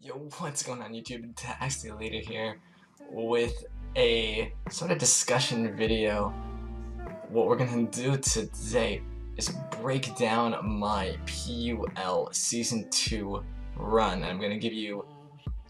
Yo, what's going on YouTube? Taxi Leader here with a sort of discussion video. What we're gonna do today is break down my PUL Season 2 run. I'm gonna give you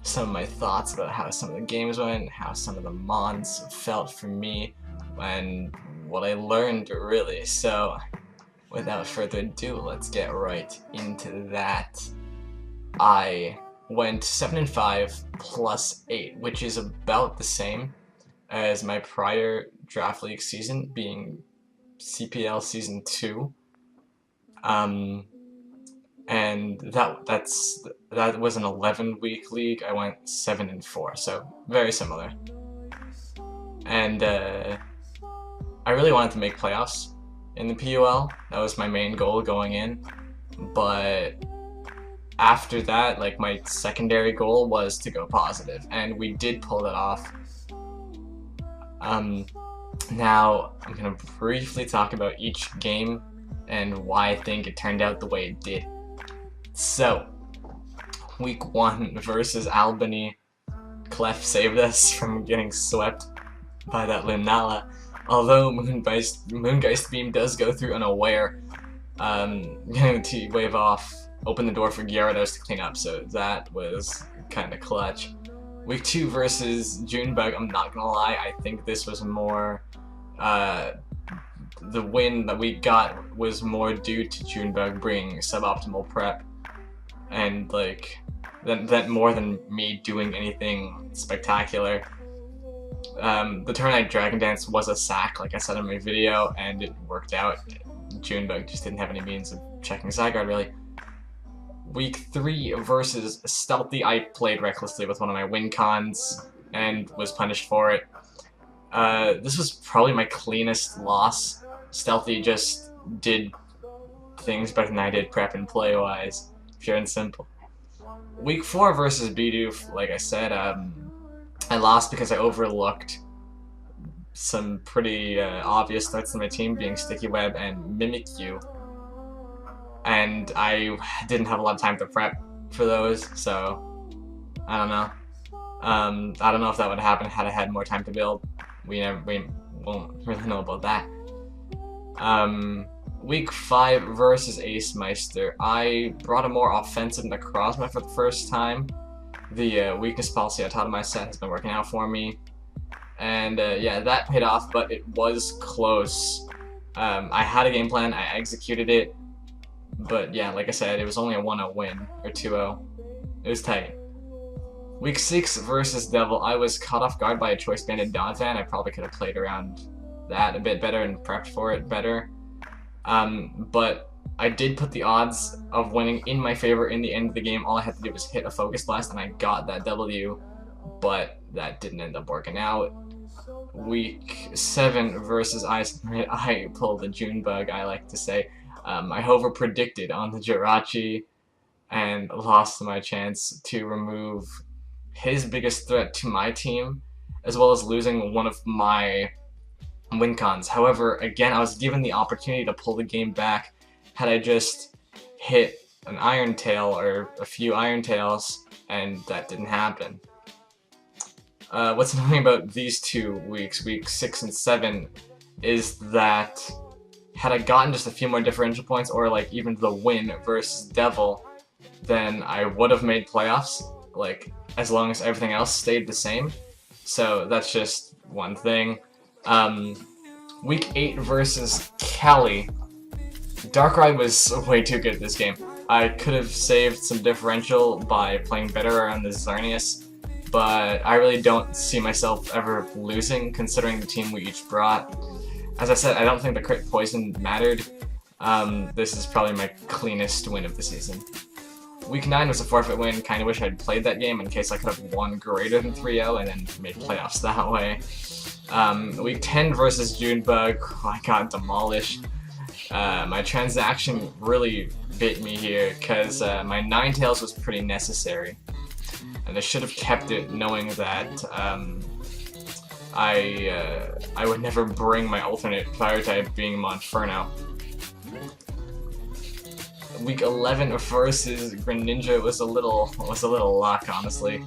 some of my thoughts about how some of the games went, how some of the mods felt for me, and what I learned really. So, without further ado, let's get right into that. I went 7-5 plus 8, which is about the same as my prior draft league season, being CPL season 2. And that was an 11-week league. I went 7-4, so very similar. And I really wanted to make playoffs in the PUL. That was my main goal going in, but after that, like, my secondary goal was to go positive, and we did pull that off. Now I'm gonna briefly talk about each game and why I think it turned out the way it did. So, week 1 versus Albany, Clef saved us from getting swept by that Lunala. Although Moongeist Beam does go through unaware, getting the T-Wave off opened the door for Gyarados to clean up, so that was kind of clutch. Week 2 versus Junebug, I'm not gonna lie, I think this was more, the win that we got was more due to Junebug bringing suboptimal prep, and like, that more than me doing anything spectacular. The turn I Dragon Dance was a sack, like I said in my video, and it worked out. Junebug just didn't have any means of checking side guard really. Week 3 versus Stealthy, I played recklessly with one of my win cons and was punished for it. This was probably my cleanest loss. Stealthy just did things better than I did prep and play wise, pure and simple. Week 4 versus Bidoof, like I said, I lost because I overlooked some pretty obvious threats to my team, being Sticky Web and Mimikyu. And I didn't have a lot of time to prep for those, so I don't know. I don't know if that would happen had I had more time to build. We won't really know about that. Week 5 versus Ace Meister, I brought a more offensive Necrozma for the first time. The weakness policy I taught in my set has been working out for me, and yeah, that paid off, but it was close. I had a game plan, I executed it. But yeah, like I said, it was only a 1-0 win, or 2-0. It was tight. Week 6 versus Devil, I was caught off guard by a Choice Banded Donphan. I probably could have played around that a bit better and prepped for it better. But I did put the odds of winning in my favor in the end of the game. All I had to do was hit a Focus Blast, and I got that W, but that didn't end up working out. Week 7 versus Ice Knight, I pulled the Junebug, I like to say. I over-predicted on the Jirachi and lost my chance to remove his biggest threat to my team, as well as losing one of my win cons. However, again, I was given the opportunity to pull the game back had I just hit an Iron Tail or a few Iron Tails, and that didn't happen. What's annoying about these 2 weeks, week 6 and 7, is that had I gotten just a few more differential points, or like even the win versus Devil, then I would have made playoffs, like, as long as everything else stayed the same. So that's just one thing. Week 8 versus Cali, Darkrai was way too good at this game. I could have saved some differential by playing better around the Xerneas, but I really don't see myself ever losing, considering the team we each brought. As I said, I don't think the crit poison mattered. This is probably my cleanest win of the season. Week 9 was a forfeit win. Kinda wish I'd played that game in case I could have won greater than 3-0 and then made playoffs that way. Week 10 versus Junebug, I got demolished. My transaction really bit me here, because my Ninetales was pretty necessary. And I should have kept it, knowing that I would never bring my alternate fire type, being Monferno. week 11 versus Greninja was a little luck, honestly.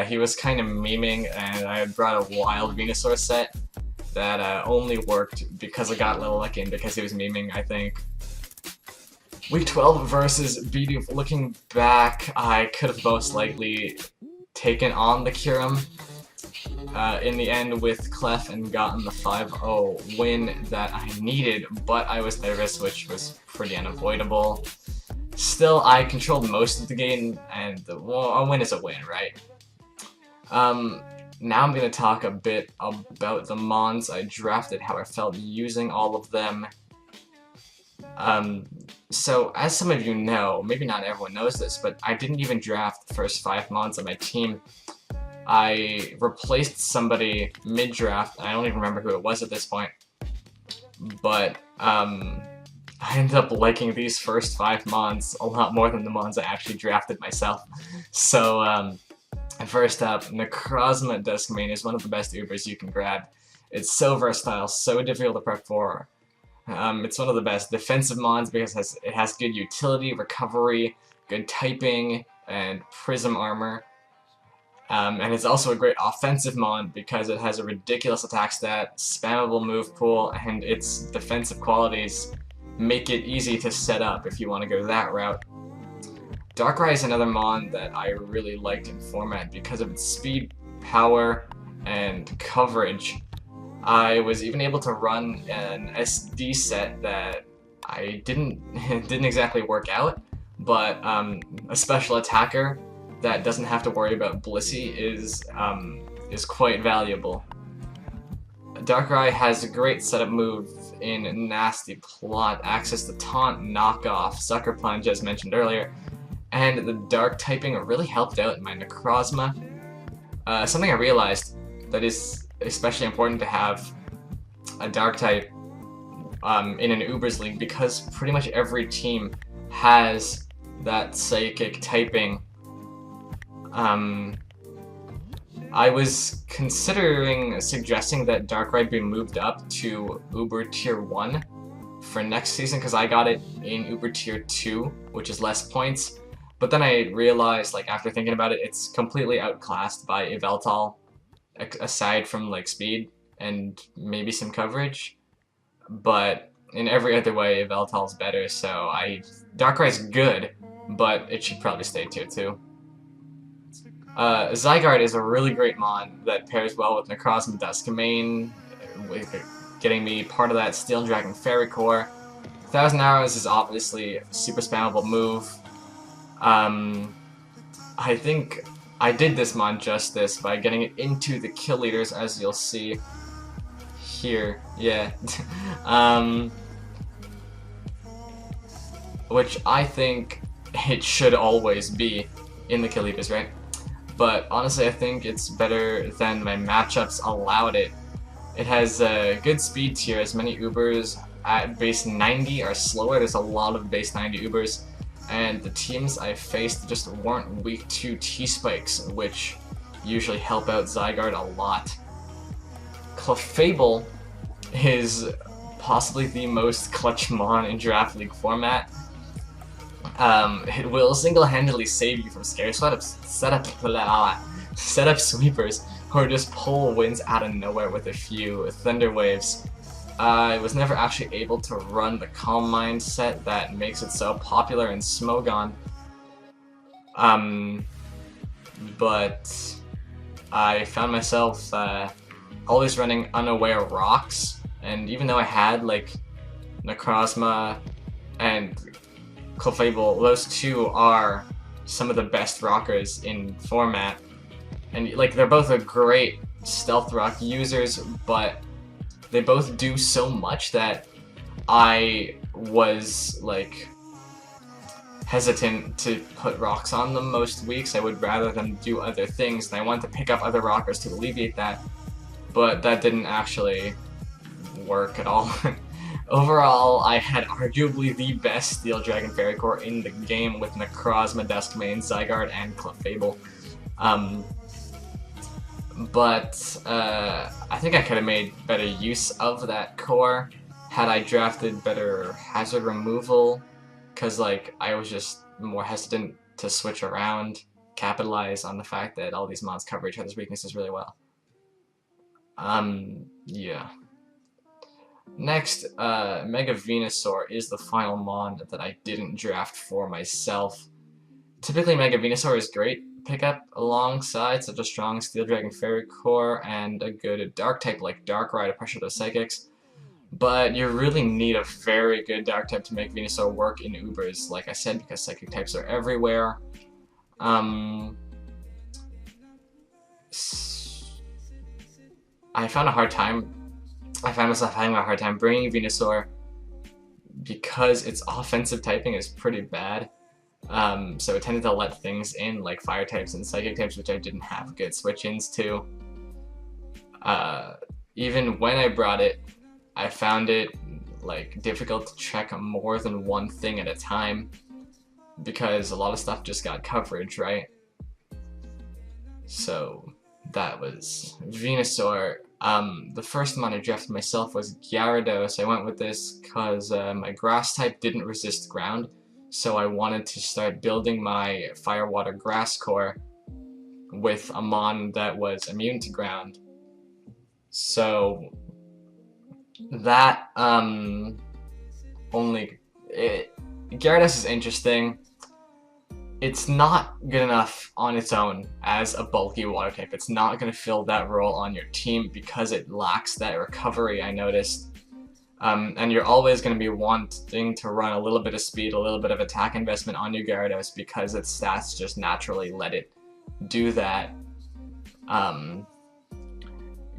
He was kind of memeing, and I had brought a wild Venusaur set that only worked because I got a little lucky and because he was memeing, I think. Week 12 versus Bidoof. Looking back, I could have most likely taken on the Kyurem in the end with Clef and gotten the 5-0 win that I needed, but I was nervous, which was pretty unavoidable. Still, I controlled most of the game, and well, a win is a win, right? Now I'm going to talk a bit about the Mons I drafted, how I felt using all of them. So, as some of you know, maybe not everyone knows this, but I didn't even draft the first 5 Mons on my team. I replaced somebody mid-draft, I don't even remember who it was at this point, but I ended up liking these first 5 Mons a lot more than the Mons I actually drafted myself. So, first up, Necrozma Duskmane is one of the best Ubers you can grab. It's so versatile, so difficult to prep for. It's one of the best defensive Mons because it has good utility, recovery, good typing, and prism armor. And it's also a great offensive Mon because it has a ridiculous attack stat, spammable move pool, and its defensive qualities make it easy to set up if you want to go that route. Darkrai is another Mon that I really liked in format because of its speed, power, and coverage. I was even able to run an SD set that I didn't exactly work out, but a special attacker that doesn't have to worry about Blissey is quite valuable. Darkrai has a great setup move in Nasty Plot, access to Taunt, Knockoff, Sucker Punch as mentioned earlier, and the Dark typing really helped out in my Necrozma. Something I realized that is especially important to have a Dark type in an Ubers League because pretty much every team has that Psychic typing. I was considering suggesting that Darkrai be moved up to Uber Tier 1 for next season because I got it in Uber Tier 2, which is less points. But then I realized, like, after thinking about it, it's completely outclassed by Yveltal, aside from, like, speed and maybe some coverage. But in every other way, Yveltal's better, so Darkrai's good, but it should probably stay Tier 2. Zygarde is a really great Mon that pairs well with Necrozma Duskmane, getting me part of that Steel Dragon Fairy Core. 1000 Arrows is obviously a super spammable move. I think I did this Mon justice by getting it into the kill leaders, as you'll see here. Yeah. Which I think it should always be in the kill leaders, right? But honestly, I think it's better than my matchups allowed it. It has a good speed tier, as many Ubers at base 90 are slower. There's a lot of base 90 Ubers, and the teams I faced just weren't weak to T-Spikes, which usually help out Zygarde a lot. Clefable is possibly the most clutch Mon in Draft League format. It will single-handedly save you from scary setup sweepers, or just pull wins out of nowhere with a few Thunder Waves. I was never actually able to run the Calm Mind set that makes it so popular in Smogon. But I found myself always running Unaware Rocks, and even though I had like Necrozma and Clefable, those two are some of the best rockers in format, and like they're both a great stealth rock users, but they both do so much that I was like hesitant to put rocks on them most weeks. I would rather them do other things, and I wanted to pick up other rockers to alleviate that, but that didn't actually work at all. Overall, I had arguably the best Steel Dragon Fairy Core in the game with Necrozma, Duskmane, Zygarde, and Clefable. But I think I could have made better use of that core had I drafted better hazard removal because like I was just more hesitant to switch around, capitalize on the fact that all these mons cover each other's weaknesses really well. Yeah. Next, Mega Venusaur is the final mon that I didn't draft for myself. Typically, Mega Venusaur is great pickup alongside such a strong Steel Dragon Fairy Core and a good Dark type like Darkrai to pressure those Psychics. But you really need a very good Dark type to make Venusaur work in Ubers, like I said, because Psychic types are everywhere. I found myself having a hard time bringing Venusaur because its offensive typing is pretty bad. So it tended to let things in like fire types and psychic types, which I didn't have good switch-ins to. Even when I brought it, I found it like difficult to check more than one thing at a time because a lot of stuff just got coverage, right? So that was Venusaur. The first mon I drafted myself was Gyarados. I went with this because my grass type didn't resist ground, so I wanted to start building my Fire Water Grass core with a mon that was immune to ground. So that Gyarados is interesting. It's not good enough on its own as a bulky water type. It's not going to fill that role on your team because it lacks that recovery, I noticed. And you're always going to be wanting to run a little bit of speed, a little bit of attack investment on your Gyarados because its stats just naturally let it do that.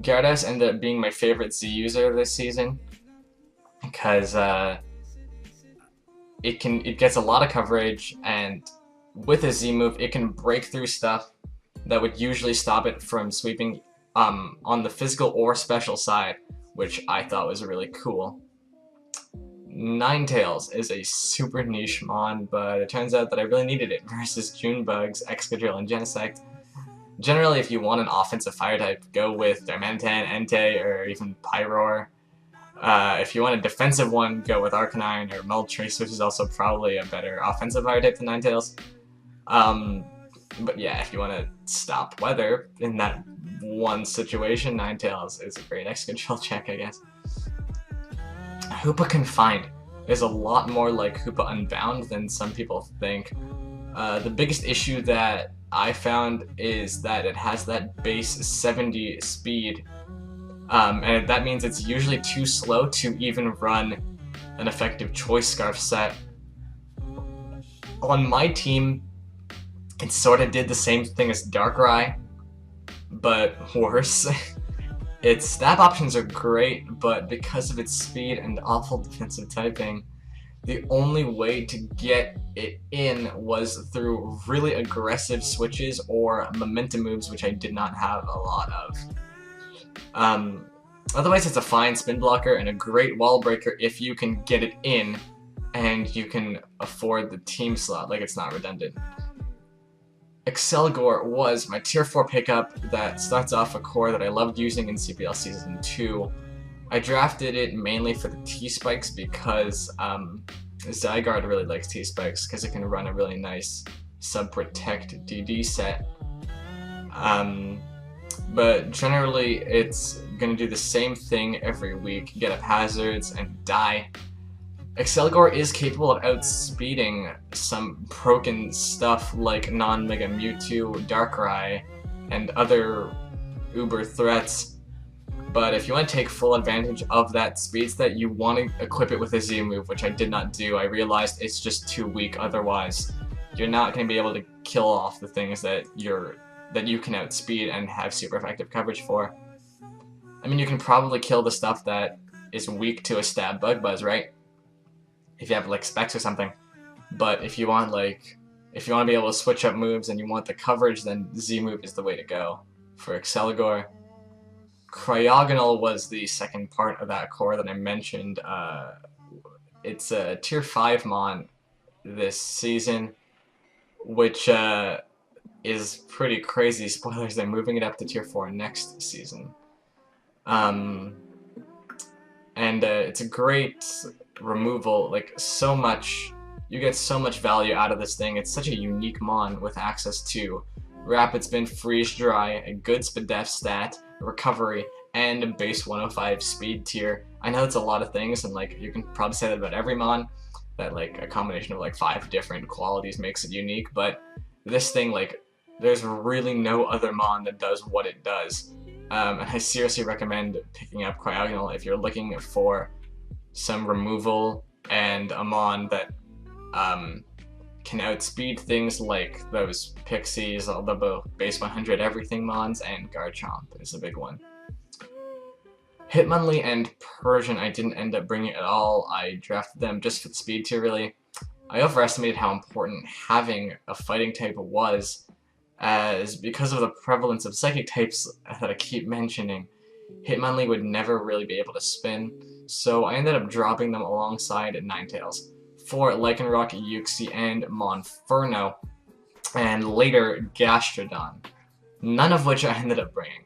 Gyarados ended up being my favorite Z user this season because it gets a lot of coverage, and with a Z move it can break through stuff that would usually stop it from sweeping on the physical or special side, which I thought was really cool. Ninetales is a super niche mon, but it turns out that I really needed it versus Junebugs, Excadrill, and Genesect. Generally, if you want an offensive fire type, go with Darmanitan, Entei, or even Pyroar. If you want a defensive one, go with Arcanine or Moltres, which is also probably a better offensive fire type than Ninetales. But yeah, if you want to stop weather in that one situation, Ninetales is a great Excadrill check, I guess. Hoopa Confined is a lot more like Hoopa Unbound than some people think. The biggest issue that I found is that it has that base 70 speed, and that means it's usually too slow to even run an effective Choice Scarf set. On my team, it sort of did the same thing as Darkrai, but worse. Its stab options are great, but because of its speed and awful defensive typing, the only way to get it in was through really aggressive switches or momentum moves, which I did not have a lot of. Otherwise, it's a fine spin blocker and a great wall breaker if you can get it in and you can afford the team slot, like it's not redundant. Excelgor was my tier 4 pickup that starts off a core that I loved using in CPL Season 2. I drafted it mainly for the T-Spikes because Zygarde really likes T-Spikes because it can run a really nice sub-protect DD set. But generally it's going to do the same thing every week, get up hazards and die. Excelgor is capable of outspeeding some broken stuff like non-Mega Mewtwo, Darkrai, and other uber threats. But if you want to take full advantage of that speed stat, you want to equip it with a Z move, which I did not do. I realized it's just too weak otherwise. You're not going to be able to kill off the things that you can outspeed and have super effective coverage for. I mean, you can probably kill the stuff that is weak to a stab bug buzz, right? If you have like specs or something. But if you want to be able to switch up moves and you want the coverage, then Z move is the way to go for Excelgor. Cryogonal was the second part of that core that I mentioned. It's a tier 5 mon this season, which is pretty crazy. Spoilers, they're moving it up to tier 4 next season. And it's a great removal, like so much You get so much value out of this thing. It's such a unique mon with access to Rapid Spin, Freeze Dry, a good Spadef stat, recovery, and a base 105 speed tier. I know it's a lot of things, and like you can probably say that about every mon, that like a combination of like 5 different qualities makes it unique, but this thing, like, there's really no other mon that does what it does. And I seriously recommend picking up Cryogonal if you're looking for some removal and a mon that can outspeed things like those Pixies, all the base 100 everything mons, and Garchomp is a big one. Hitmonlee and Persian I didn't end up bringing at all. I drafted them just for the speed tier, really. I overestimated how important having a fighting type was, as because of the prevalence of psychic types that I keep mentioning, Hitmonlee would never really be able to spin, so I ended up dropping them alongside Ninetales for Lycanroc, Uxie, and Monferno, and later Gastrodon, none of which I ended up bringing.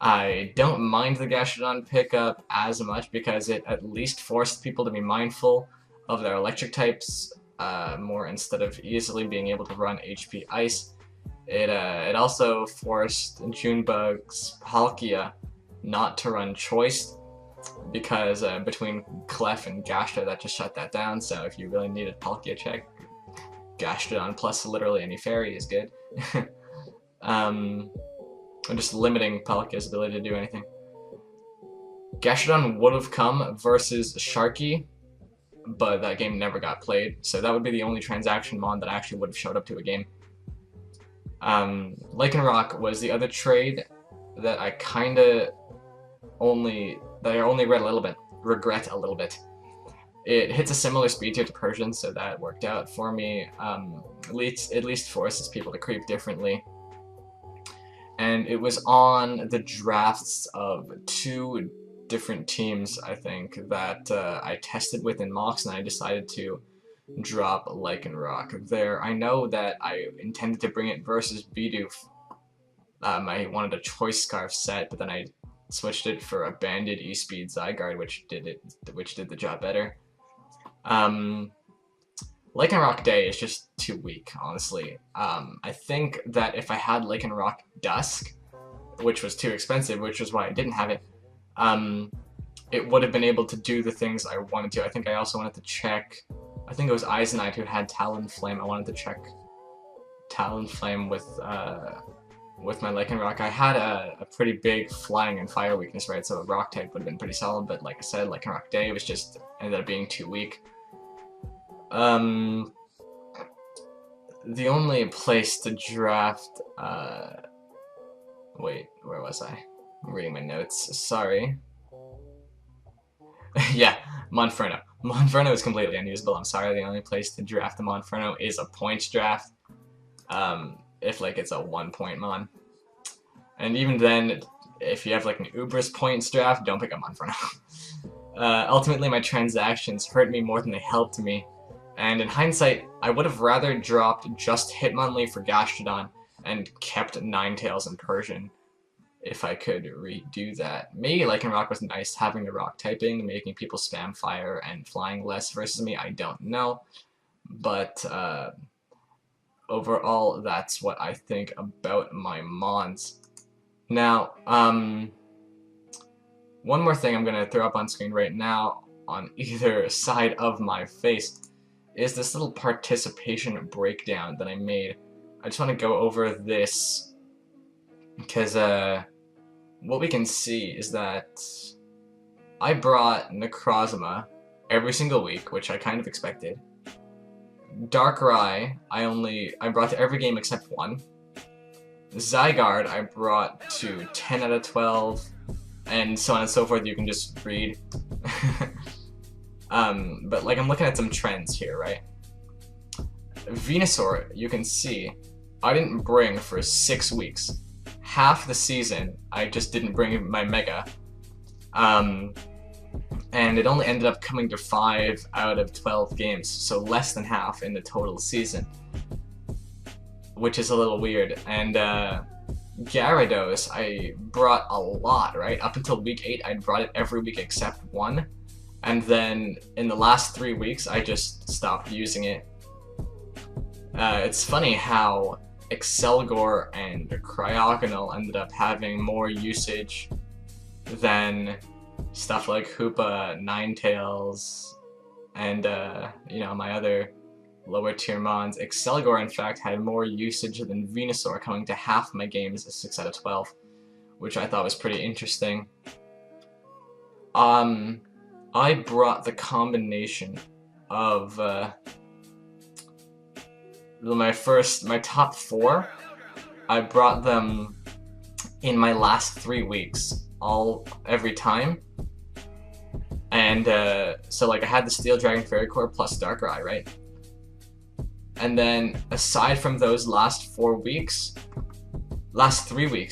I don't mind the Gastrodon pickup as much because it at least forced people to be mindful of their electric types more instead of easily being able to run HP Ice. It also forced Junebug's Palkia not to run Choice, because between Clef and Gastro that just shut that down, so if you really needed Palkia check, Gastrodon plus literally any fairy is good. Just limiting Palkia's ability to do anything. Gastrodon would have come versus Sharky, but that game never got played, so that would be the only transaction mon that actually would have showed up to a game. Lycanroc was the other trade that I only read a little bit, regret a little bit. It hits a similar speed tier to Persian, so that worked out for me. At least forces people to creep differently. And it was on the drafts of 2 different teams, I think, that I tested with in mocks, and I decided to drop Lycanroc there. I know that I intended to bring it versus Bidoof. I wanted a Choice Scarf set, but then I switched it for a Banded E-Speed Zygarde, which did the job better. Lycanroc Day is just too weak, honestly. I think that if I had Lycanroc Dusk, which was too expensive, which was why I didn't have it, it would have been able to do the things I wanted to. I think I also wanted to check, I think it was Eisenite who had Talonflame. I wanted to check Talonflame with my Lycanroc. I had a pretty big flying and fire weakness, right? So a rock type would have been pretty solid, but like I said, Lycanroc Day was just ended up being too weak. The only place to draft, wait, where was I? I'm reading my notes, sorry. Yeah, Monferno. Monferno is completely unusable, I'm sorry. The only place to draft the Monferno is a points draft, if like it's a 1-point mon. And even then, if you have like an Ubris points draft, don't pick up Monferno. Ultimately, my transactions hurt me more than they helped me. And in hindsight, I would have rather dropped just Hitmonlee for Gastrodon and kept Ninetales and Persian if I could redo that. Maybe Lycanroc was nice having the rock typing, making people spam fire and flying less versus me, I don't know. But overall, that's what I think about my mons. Now, one more thing I'm going to throw up on screen right now on either side of my face is this little participation breakdown that I made. I just want to go over this because what we can see is that I brought Necrozma every single week, which I kind of expected. Darkrai, I brought to every game except 1. Zygarde, I brought to 10 out of 12, and so on and so forth. You can just read. But like I'm looking at some trends here, right? Venusaur, you can see, I didn't bring for 6 weeks. Half the season, I just didn't bring my Mega. And it only ended up coming to 5 out of 12 games, so less than half in the total season. Which is a little weird. And Gyarados, I brought a lot, right? Up until week 8, I brought it every week except 1. and then in the last 3 weeks I just stopped using it. It's funny how Excelgor and Cryogonal ended up having more usage than stuff like Hoopa, Ninetales, and you know, my other lower tier mons. Excelgor, in fact, had more usage than Venusaur, coming to half my games, 6 out of 12, which I thought was pretty interesting. I brought the combination of my top 4. I brought them in my last 3 weeks, every time. And so like I had the Steel Dragon Fairy Core plus Darkrai, right? And then aside from those last 3 weeks,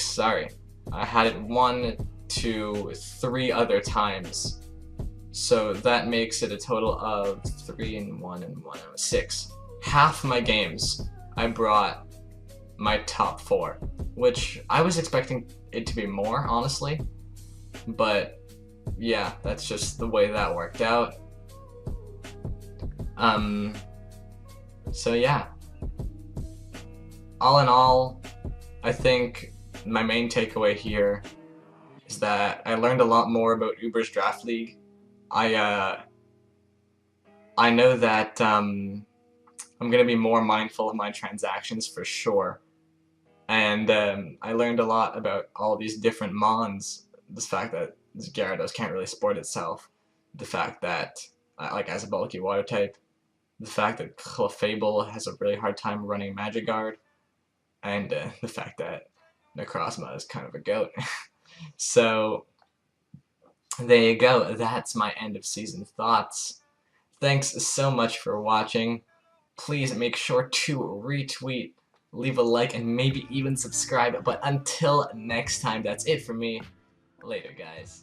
sorry, I had it 1, 2, 3 other times. So that makes it a total of 3 and 1 and 1, 6. Half my games I brought my top 4, which I was expecting it to be more, honestly. But yeah, that's just the way that worked out. So yeah. All in all, I think my main takeaway here is that I learned a lot more about Uber's Draft League. I know that I'm gonna be more mindful of my transactions for sure. And I learned a lot about all these different mons. The fact that Gyarados can't really support itself. The fact that, like, as a bulky water type. The fact that Clefable has a really hard time running Magic Guard. And the fact that Necrozma is kind of a goat. So, there you go. That's my end of season thoughts. Thanks so much for watching. Please make sure to retweet, leave a like, and maybe even subscribe. But until next time, that's it for me. Later, guys.